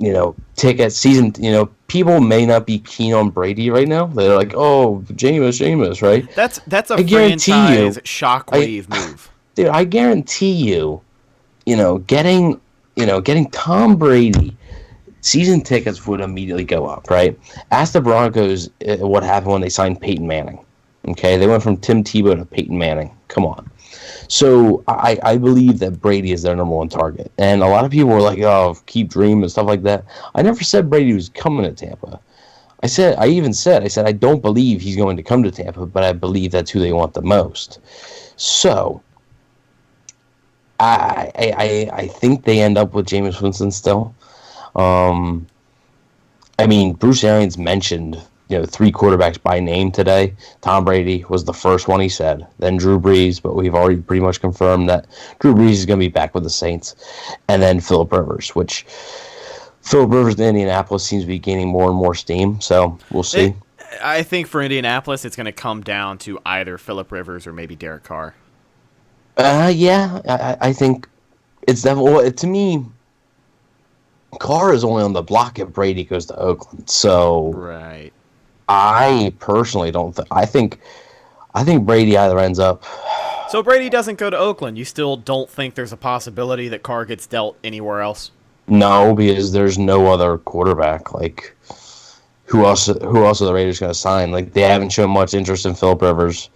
ticket season. People may not be keen on Brady right now. They're like, oh, Jameis, right? That's a franchise shockwave move. Dude, I guarantee you, getting Tom Brady, season tickets would immediately go up, right? Ask the Broncos what happened when they signed Peyton Manning. Okay, they went from Tim Tebow to Peyton Manning. Come on. So I believe that Brady is their number one target. And a lot of people were like, oh, keep dreaming and stuff like that. I never said Brady was coming to Tampa. I said I don't believe he's going to come to Tampa, but I believe that's who they want the most. So I think they end up with Jameis Winston still. Bruce Arians mentioned 3 quarterbacks by name today. Tom Brady was the first one he said. Then Drew Brees, but we've already pretty much confirmed that Drew Brees is going to be back with the Saints. And then Phillip Rivers, which Phillip Rivers in Indianapolis seems to be gaining more and more steam. So we'll see. I think for Indianapolis, it's going to come down to either Phillip Rivers or maybe Derek Carr. I think it's definitely, to me, Carr is only on the block if Brady goes to Oakland. So right. I personally don't think. I think Brady either ends up. So Brady doesn't go to Oakland. You still don't think there's a possibility that Carr gets dealt anywhere else? No, because there's no other quarterback. who else are the Raiders going to sign? Like, they haven't shown much interest in Phillip Rivers.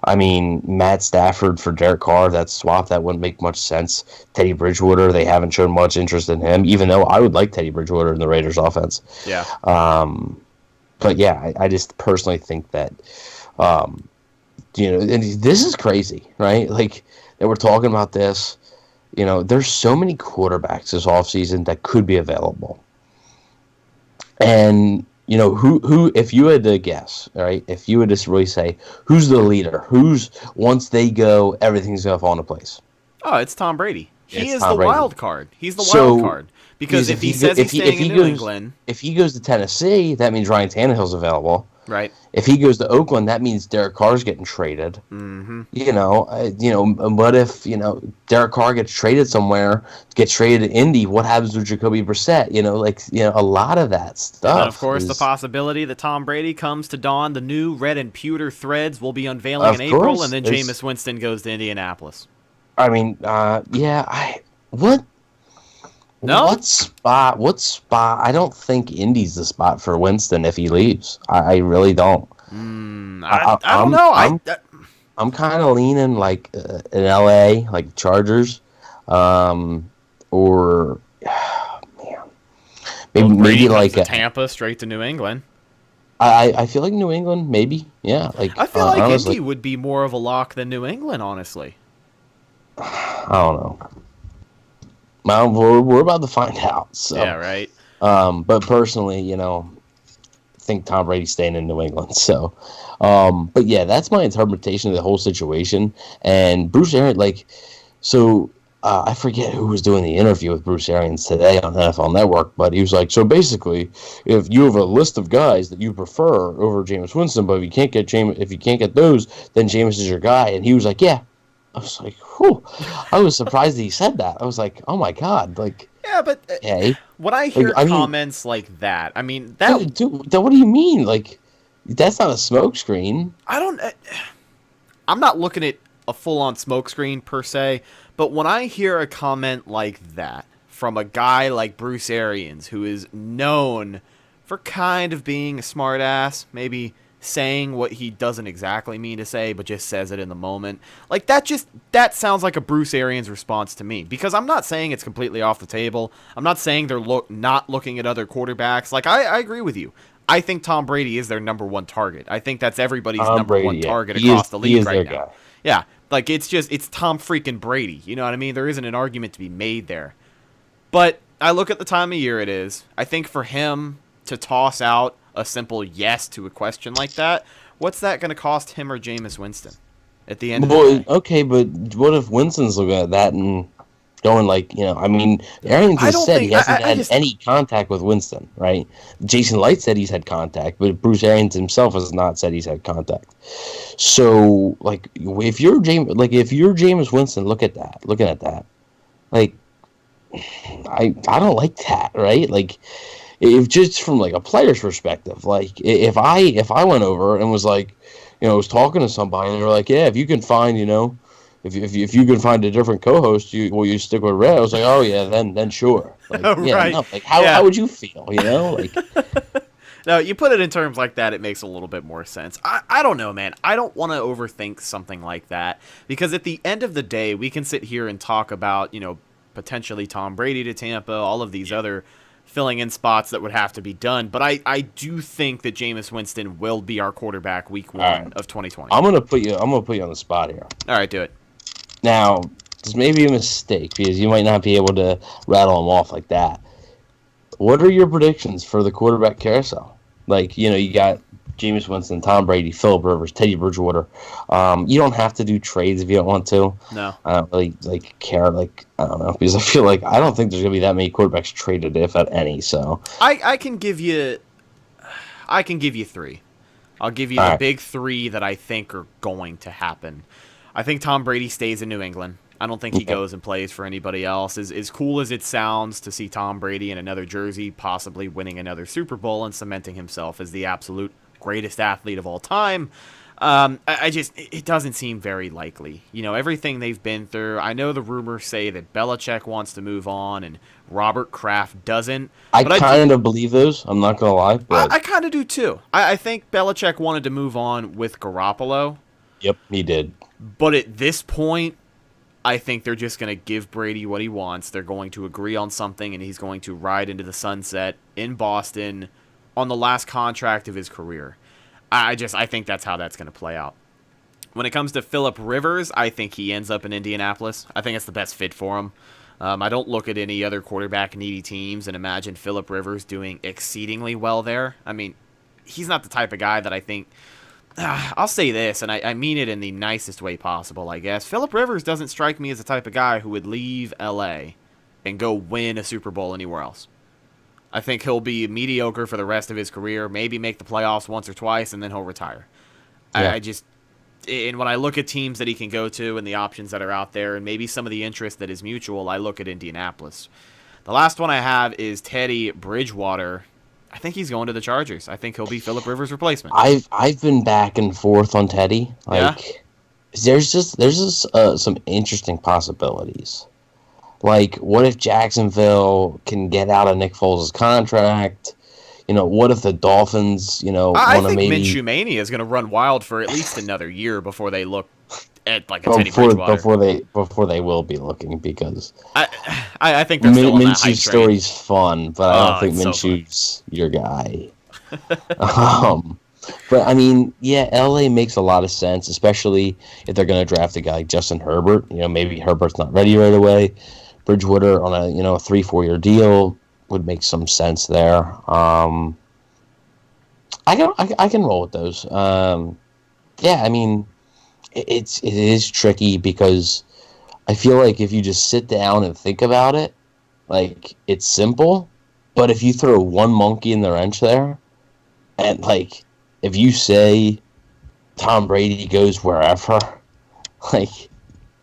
I mean, Matt Stafford for Derek Carr, that swap, that wouldn't make much sense. Teddy Bridgewater, they haven't shown much interest in him, even though I would like Teddy Bridgewater in the Raiders offense. Yeah. But yeah, I just personally think that, and this is crazy, right? Like, that we're talking about this. There's so many quarterbacks this offseason that could be available. And, who, if you had to guess, right, if you would just really say, who's the leader? Once they go, everything's going to fall into place? Oh, it's Tom Brady. He is Tom the Brady. wild card. He's the wild card. Because if he says he's staying in New England. If he goes to Tennessee, that means Ryan Tannehill's available. Right. If he goes to Oakland, that means Derek Carr's getting traded. Mm-hmm. What if, Derek Carr gets traded somewhere, gets traded to Indy, what happens with Jacoby Brissett? A lot of that stuff. And of course, the possibility that Tom Brady comes to don the new red and pewter threads will be unveiling in April, and then Jameis Winston goes to Indianapolis. I mean, what? No? What spot? I don't think Indy's the spot for Winston if he leaves. I really don't. I don't know. I'm kind of leaning like in LA, like Chargers, or maybe like Tampa, straight to New England. I feel like New England, maybe, yeah. Like I feel like honestly, Indy would be more of a lock than New England, honestly. I don't know. Well, we're about to find out. So. Yeah, right. But personally, I think Tom Brady's staying in New England. So, but yeah, that's my interpretation of the whole situation. And Bruce Arians, I forget who was doing the interview with Bruce Arians today on NFL Network, but he was like, so basically, if you have a list of guys that you prefer over Jameis Winston, but if you can't get those, then Jameis is your guy. And he was like, yeah. I was like, whew. I was surprised that he said that. I was like, oh my God. Like, yeah, but hey, when I hear comments like that, I mean, that. Dude, what do you mean? Like, that's not a smokescreen. I'm not looking at a full-on smokescreen per se, but when I hear a comment like that from a guy like Bruce Arians, who is known for kind of being a smartass, maybe saying what he doesn't exactly mean to say, but just says it in the moment. Like, that sounds like a Bruce Arians response to me, because I'm not saying it's completely off the table. I'm not saying they're not looking at other quarterbacks. Like, I agree with you. I think Tom Brady is their number one target. I think that's everybody's number one target across the league right now. Yeah, like, it's Tom freaking Brady. You know what I mean? There isn't an argument to be made there. But I look at the time of year it is. I think for him to toss out a simple yes to a question like that, what's that going to cost him or Jameis Winston at the end of the day? Okay, but what if Winston's looking at that and going Arians has said he hasn't had any contact with Winston, right? Jason Light said he's had contact, but Bruce Arians himself has not said he's had contact. So, like, if you're Jameis Winston, looking at that, like, I don't like that, right? Like, if just from like a player's perspective, like if I went over and was like, was talking to somebody and they were like, yeah, if you can find, if you can find a different co-host, you stick with Rhett. I was like, oh yeah, then sure. Like, yeah, right. No, like how would you feel? Like. No, you put it in terms like that, it makes a little bit more sense. I don't know, man. I don't want to overthink something like that, because at the end of the day, we can sit here and talk about, potentially Tom Brady to Tampa, all of these other filling in spots that would have to be done. But I do think that Jameis Winston will be our quarterback week 1 of 2020. I'm gonna put you on the spot here. All right, do it. Now, this may be a mistake because you might not be able to rattle them off like that. What are your predictions for the quarterback carousel? Like, you got Jameis Winston, Tom Brady, Phillip Rivers, Teddy Bridgewater. You don't have to do trades if you don't want to. No. I don't really care. Like, I don't know, because I don't think there's gonna be that many quarterbacks traded, if at any. So I can give you 3. I'll give you the big 3 that I think are going to happen. I think Tom Brady stays in New England. I don't think he goes and plays for anybody else. As cool as it sounds to see Tom Brady in another jersey, possibly winning another Super Bowl and cementing himself as the absolute greatest athlete of all time, I just, it doesn't seem very likely. You know, everything they've been through. I know the rumors say that Belichick wants to move on and Robert Kraft doesn't. I But kind of believe those. I'm not gonna lie, but I kind of do too. I think Belichick wanted to move on with Garoppolo. yep, he did. But at this point, I think they're just going to give Brady what he wants. They're going to agree on something, and he's going to ride into the sunset in Boston on the last contract of his career. I think that's how that's going to play out. When it comes to Phillip Rivers, I think he ends up in Indianapolis. I think it's the best fit for him. I don't look at any other quarterback-needy teams and imagine Phillip Rivers doing exceedingly well there. I mean, he's not the type of guy that I think... I'll say this, and I mean it in the nicest way possible, I guess. Phillip Rivers doesn't strike me as the type of guy who would leave L.A. and go win a Super Bowl anywhere else. I think he'll be mediocre for the rest of his career, maybe make the playoffs once or twice, and then he'll retire. Yeah. And when I look at teams that he can go to and the options that are out there and maybe some of the interest that is mutual, I look at Indianapolis. The last one I have is Teddy Bridgewater. I think he's going to the Chargers. I think he'll be Phillip Rivers' replacement. I've been back and forth on Teddy. There's just some interesting possibilities. Like, what if Jacksonville can get out of Nick Foles' contract? You know, what if the Dolphins, I want to think maybe Minshew Mania is going to run wild for at least another year before they look at like a Teddy Bridgewater. before they will be looking, because I think they're still on that hype Minshew's train. story's fun, but I don't think it's so Minshew's your guy. But I mean, yeah, LA makes a lot of sense, especially if they're going to draft a guy like Justin Herbert. You know, maybe Herbert's not ready right away. Bridgewater on a 3-4 year deal would make some sense there. I can roll with those. Yeah, I mean, it is tricky because I feel like if you just sit down and think about it, like, it's simple. But if you throw one monkey in the wrench there, and like, if you say Tom Brady goes wherever, like,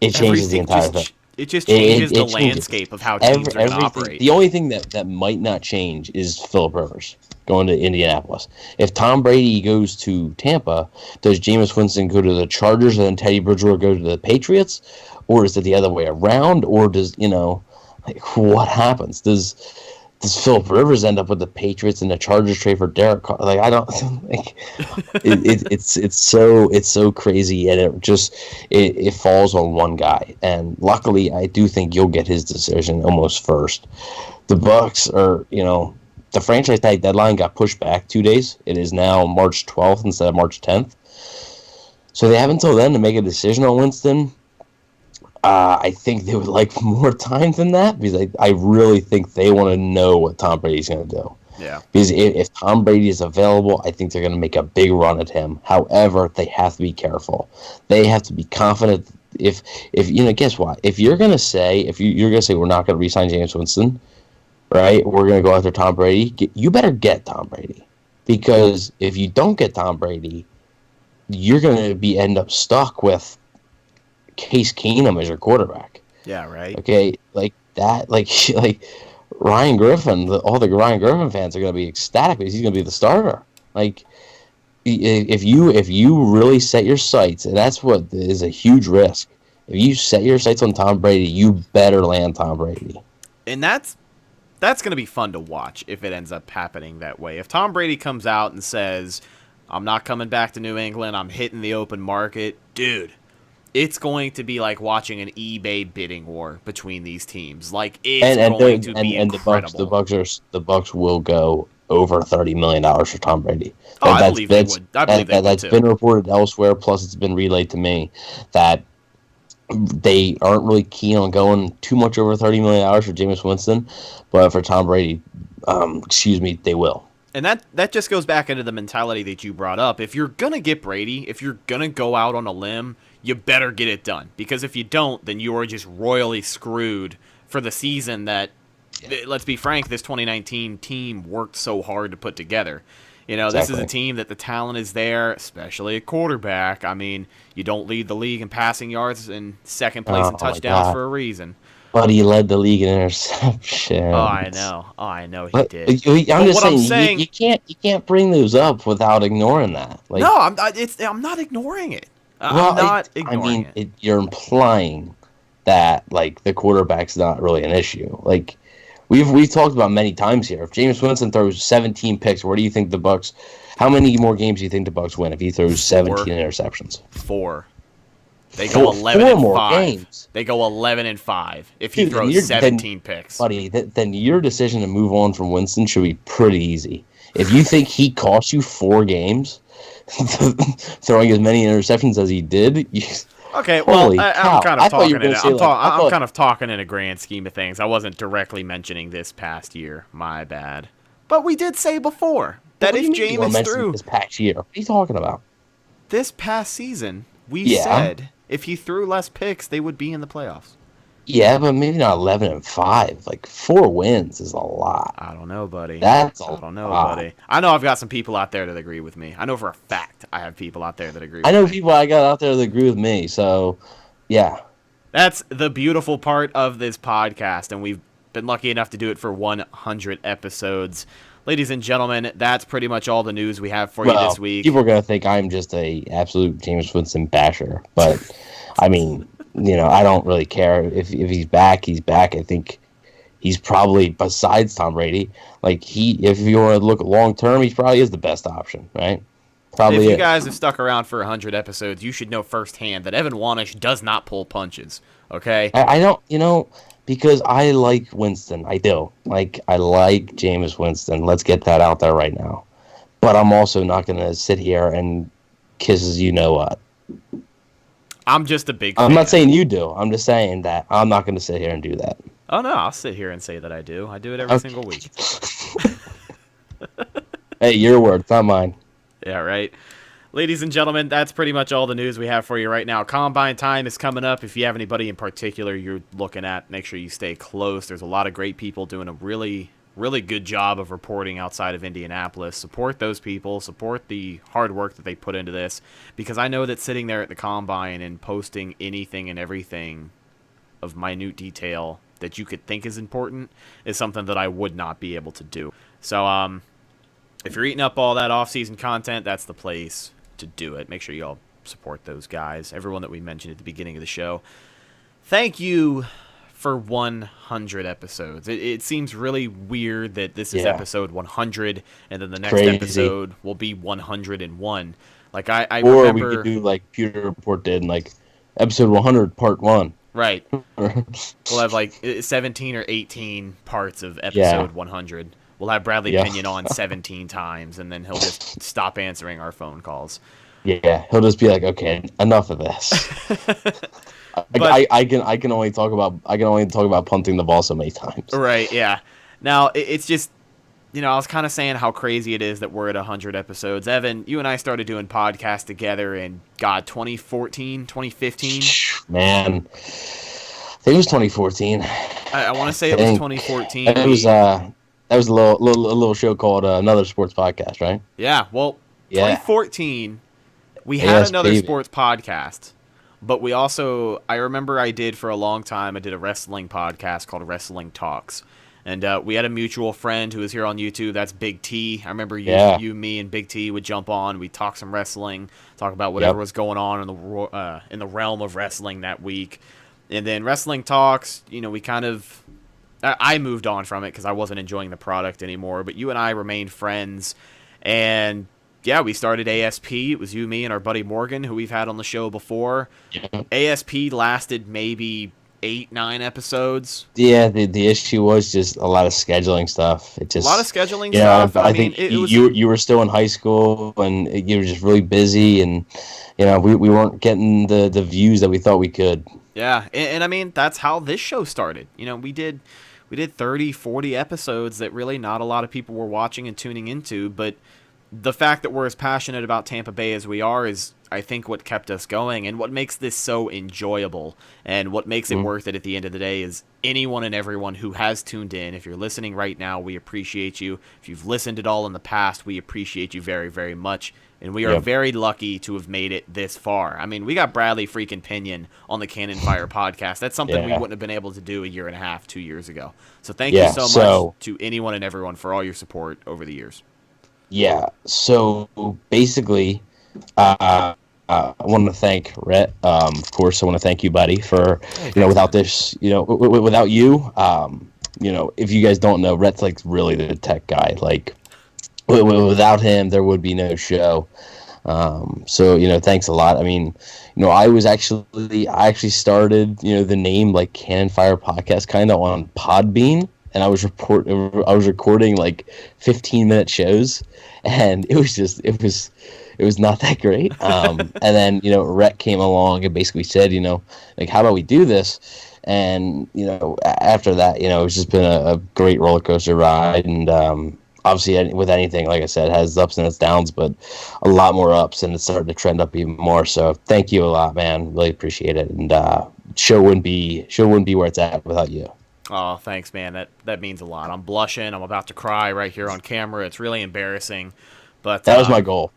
it changes the entire thing. It just changes the changes landscape of how teams are going to everything. operate. The only thing that might not change is Phillip Rivers going to Indianapolis. If Tom Brady goes to Tampa, does Jameis Winston go to the Chargers and then Teddy Bridgewater go to the Patriots? Or is it the other way around? Or does, what happens? Does Phillip Rivers end up with the Patriots and the Chargers trade for Derek Carr? Like, I don't like it's so crazy, and it falls on one guy. And luckily, I do think you'll get his decision almost first. The Bucs are, the franchise tag deadline got pushed back 2 days. It is now March 12th instead of March 10th. So they have until then to make a decision on Winston. I think they would like more time than that, because I really think they want to know what Tom Brady's going to do. Yeah. Because if Tom Brady is available, I think they're going to make a big run at him. However, they have to be careful. They have to be confident. If guess what? If you're going to say we're not going to re-sign Jameis Winston, right? We're going to go after Tom Brady. You better get Tom Brady, because if you don't get Tom Brady, you're going to end up stuck with Case Keenum as your quarterback. Yeah, right. Okay, like that, like Ryan Griffin. All the Ryan Griffin fans are going to be ecstatic because he's going to be the starter. Like, if you really set your sights, and that's what is a huge risk. If you set your sights on Tom Brady, you better land Tom Brady. And that's going to be fun to watch if it ends up happening that way. If Tom Brady comes out and says, "I'm not coming back to New England. I'm hitting the open market," dude. It's going to be like watching an eBay bidding war between these teams. Like, it's going to be incredible. The Bucs will go over $30 million for Tom Brady. I believe they would. That's been reported elsewhere. Plus, it's been relayed to me that they aren't really keen on going too much over $30 million for Jameis Winston, but for Tom Brady, they will. And that just goes back into the mentality that you brought up. If you're going to get Brady, if you're going to go out on a limb, you better get it done. Because if you don't, then you are just royally screwed for the season that, let's be frank, this 2019 team worked so hard to put together. Exactly. This is a team that the talent is there, especially at quarterback. I mean, you don't lead the league in passing yards and second place in touchdowns for a reason. But he led the league in interceptions. Oh, I know he But did. I'm just what saying, you can't bring those up without ignoring that. Like, no, I'm not ignoring it. I'm not ignoring it. You're implying that like the quarterback's not really an issue. Like we've talked about many times here. If Jameis Winston throws 17 picks, where do you think the Bucs? How many more games do you think the Bucs win if he throws 17 interceptions? 4. They go 11 and 5. Games. They go 11 and 5 if he throws 17 picks. Buddy, then your decision to move on from Winston should be pretty easy. If you think he cost you 4 games, throwing as many interceptions as he did. Okay, well, I'm kind of talking in I'm kind of talking in a grand scheme of things. I wasn't directly mentioning this past year. My bad. But we did say before that if Jameis threw this past year, what are you talking about? This past season, we said if he threw less picks, they would be in the playoffs. Yeah, but maybe not 11 and 5. Like 4 wins is a lot. I don't know, buddy. I don't know, buddy. I know I've got some people out there that agree with me. I know for a fact I have people out there that agree with me. I know people I got out there that agree with me, so yeah. That's the beautiful part of this podcast, and we've been lucky enough to do it for 100 episodes. Ladies and gentlemen, that's pretty much all the news we have for you this week. People are going to think I'm just a absolute Jameis Winston basher, but I mean... I don't really care if he's back. He's back. I think he's probably, besides Tom Brady, if you want to look long term, he probably is the best option, right? Probably. If you guys have stuck around for 100 episodes, you should know firsthand that Evan Wanish does not pull punches. Okay. I don't, because I like Winston. I do. I like Jameis Winston. Let's get that out there right now. But I'm also not going to sit here and kiss you know what. I'm just a big fan. I'm not saying you do. I'm just saying that I'm not going to sit here and do that. Oh, no. I'll sit here and say that I do. I do it every single week. Hey, your word, it's not mine. Yeah, right. Ladies and gentlemen, that's pretty much all the news we have for you right now. Combine time is coming up. If you have anybody in particular you're looking at, make sure you stay close. There's a lot of great people doing a really good job of reporting outside of Indianapolis. Support those people. Support the hard work that they put into this, because I know that sitting there at the Combine and posting anything and everything of minute detail that you could think is important is something that I would not be able to do. So if you're eating up all that off-season content, that's the place to do it. Make sure you all support those guys, everyone that we mentioned at the beginning of the show. Thank you for 100 episodes. It seems really weird that this is episode 100, and then the next episode will be 101. I or remember... we could do like Pewter Report did, episode 100, part 1. Right. We'll have 17 or 18 parts of episode 100. We'll have Bradley Pinion on 17 times, and then he'll just stop answering our phone calls. Yeah, he'll just be like, okay, enough of this. I can only talk about punting the ball so many times. Right, yeah. Now, it's just, I was kind of saying how crazy it is that we're at 100 episodes. Evan, you and I started doing podcasts together in, 2014, 2015? Man, I think it was 2014. I want to say it was 2014. It was, that was a little show called Another Sports Podcast, right? Yeah, well, 2014, we had another sports podcast. But we also, I remember I did for a long time, I did a wrestling podcast called Wrestling Talks. And we had a mutual friend who was here on YouTube. That's Big T. I remember you, me, and Big T would jump on. We'd talk some wrestling, talk about whatever was going on in the realm of wrestling that week. And then Wrestling Talks, we kind of, I moved on from it because I wasn't enjoying the product anymore. But you and I remained friends. And yeah, we started ASP. It was you, me, and our buddy Morgan, who we've had on the show before. Yeah. ASP lasted maybe 8-9 episodes. Yeah, the issue was just a lot of scheduling stuff. A lot of scheduling stuff. I think you were still in high school, and you were just really busy, and we weren't getting the views that we thought we could. Yeah, and I mean, that's how this show started. We did 30, 40 episodes that really not a lot of people were watching and tuning into, but the fact that we're as passionate about Tampa Bay as we are is, I think, what kept us going and what makes this so enjoyable and what makes it worth it at the end of the day is anyone and everyone who has tuned in. If you're listening right now, we appreciate you. If you've listened at all in the past, we appreciate you very, very much. And we are very lucky to have made it this far. I mean, we got Bradley freaking Pinion on the Cannon Fire podcast. That's something we wouldn't have been able to do a year and a half, 2 years ago. So thank you so much to anyone and everyone for all your support over the years. Yeah, so basically, I want to thank Rhett. Of course, I want to thank you, buddy, for, without this, without you, if you guys don't know, Rhett's like really the tech guy. Like, without him, there would be no show. So, thanks a lot. I mean, I actually started, the name like Cannon Fire Podcast kind of on Podbean. And I was recording like 15-minute shows, and it was not that great. And then Rhett came along and basically said, like, how about we do this? And after that, it's just been a great roller coaster ride. And obviously, with anything, like I said, it has ups and its downs, but a lot more ups, and it's starting to trend up even more. So thank you a lot, man. Really appreciate it. And show wouldn't be where it's at without you. Oh, thanks, man. That means a lot. I'm blushing. I'm about to cry right here on camera. It's really embarrassing. But that was my goal.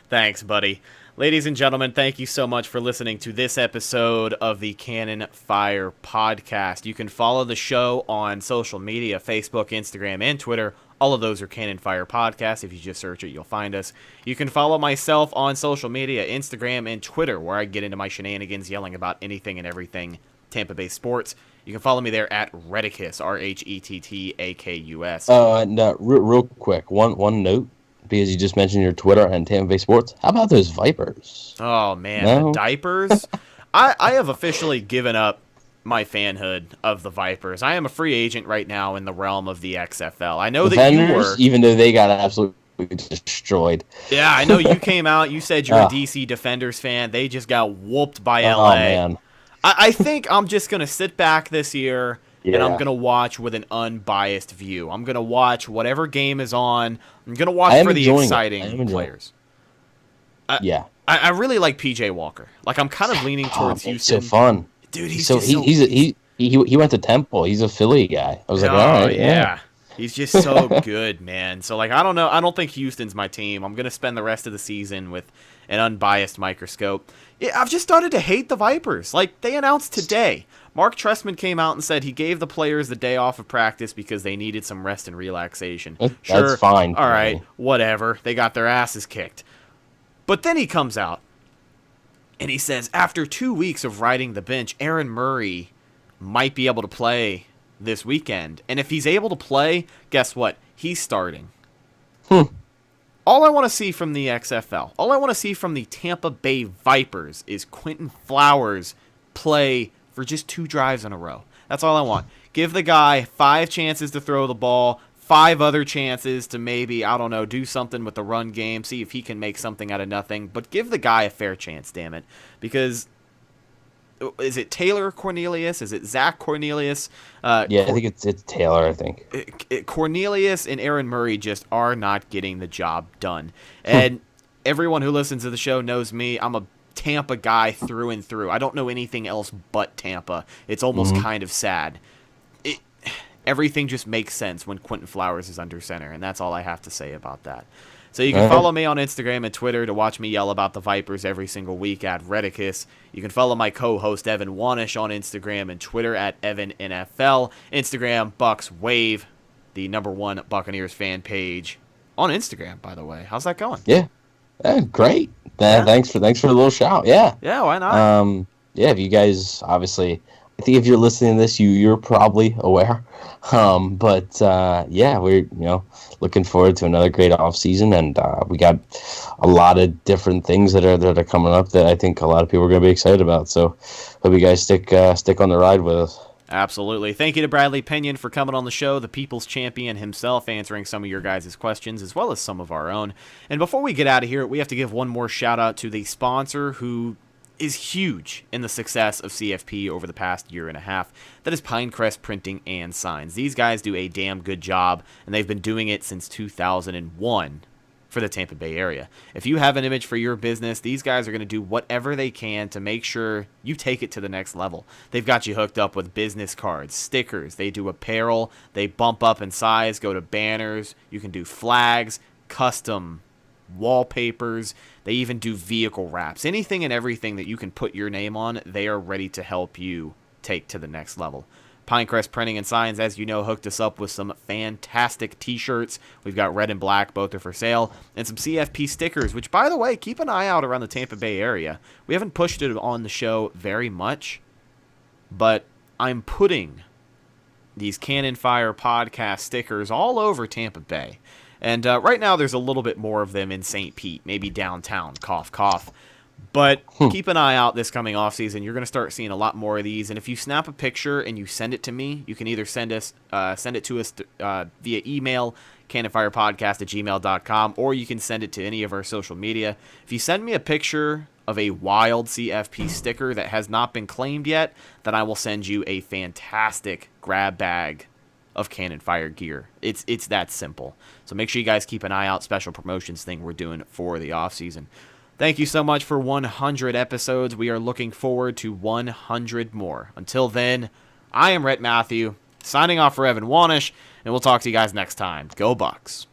Thanks, buddy. Ladies and gentlemen, thank you so much for listening to this episode of the Cannon Fire Podcast. You can follow the show on social media, Facebook, Instagram, and Twitter. All of those are Cannon Fire Podcast. If you just search it, you'll find us. You can follow myself on social media, Instagram and Twitter, where I get into my shenanigans yelling about anything and everything Tampa Bay sports. You can follow me there at Rhettakus, Rhettakus. And real quick, one note, because you just mentioned your Twitter and Tampa Bay Sports. How about those Vipers? Oh, man, the diapers? I have officially given up my fanhood of the Vipers. I am a free agent right now in the realm of the XFL. I know that you were. Even though they got absolutely destroyed. Yeah, I know you came out. You said you're a DC Defenders fan. They just got whooped by LA. Oh, man. I think I'm just going to sit back this year, and I'm going to watch with an unbiased view. I'm going to watch whatever game is on. I'm going to watch for the exciting players. I really like PJ Walker. Like, I'm kind of leaning towards Houston. He's so fun. Dude, he went to Temple. He's a Philly guy. I was like, all right. Yeah. He's just so good, man. So, like, I don't know. I don't think Houston's my team. I'm going to spend the rest of the season with an unbiased microscope. Yeah, I've just started to hate the Vipers. Like, they announced today. Mark Trestman came out and said he gave the players the day off of practice because they needed some rest and relaxation. That's fine. All right, whatever. They got their asses kicked. But then he comes out and he says, after 2 weeks of riding the bench, Aaron Murray might be able to play this weekend. And if he's able to play, guess what? He's starting. All I want to see from the XFL, all I want to see from the Tampa Bay Vipers is Quentin Flowers play for just 2 drives in a row. That's all I want. Give the guy 5 chances to throw the ball, 5 other chances to maybe, I don't know, do something with the run game, see if he can make something out of nothing. But give the guy a fair chance, damn it. Because, is it Taylor Cornelius? Is it Zach Cornelius? I think it's Taylor, I think. Cornelius and Aaron Murray just are not getting the job done. And everyone who listens to the show knows me. I'm a Tampa guy through and through. I don't know anything else but Tampa. It's almost kind of sad. Everything just makes sense when Quentin Flowers is under center, and that's all I have to say about that. So you can follow me on Instagram and Twitter to watch me yell about the Vipers every single week at Rhettakus. You can follow my co-host Evan Wanish on Instagram and Twitter at EvanNFL. Instagram, Bucks Wave, the #1 Buccaneers fan page on Instagram, by the way. How's that going? Yeah, great. Thanks for the little shout. Yeah, why not? If you guys, obviously, I think if you're listening to this, you're probably aware. We're looking forward to another great off season, and we got a lot of different things that are coming up that I think a lot of people are going to be excited about. So hope you guys stick on the ride with us. Absolutely. Thank you to Bradley Pinion for coming on the show, the people's champion himself, answering some of your guys' questions as well as some of our own. And before we get out of here, we have to give one more shout out to the sponsor who is huge in the success of CFP over the past year and a half. That is Pinecrest Printing and Signs. These guys do a damn good job, and they've been doing it since 2001. for the Tampa Bay area. If you have an image for your business, these guys are going to do whatever they can to make sure you take it to the next level. They've got you hooked up with business cards, stickers, they do apparel, they bump up in size, go to banners, you can do flags, custom wallpapers, they even do vehicle wraps. Anything and everything that you can put your name on, they are ready to help you take to the next level. Pinecrest Printing and Signs, as you know, hooked us up with some fantastic t-shirts. We've got red and black, both are for sale, and some CFP stickers, which, by the way, keep an eye out around the Tampa Bay area. We haven't pushed it on the show very much, but I'm putting these Cannon Fire podcast stickers all over Tampa Bay. And right now there's a little bit more of them in St. Pete, maybe downtown, cough, cough. But keep an eye out this coming off season. You're going to start seeing a lot more of these. And if you snap a picture and you send it to me, you can either send it to us via email, cannonfirepodcast@gmail.com, or you can send it to any of our social media. If you send me a picture of a wild CFP sticker that has not been claimed yet, then I will send you a fantastic grab bag of Cannon Fire gear. It's that simple. So make sure you guys keep an eye out. Special promotions thing we're doing for the off season. Thank you so much for 100 episodes. We are looking forward to 100 more. Until then, I am Rhett Matthew, signing off for Evan Wanish, and we'll talk to you guys next time. Go Bucks.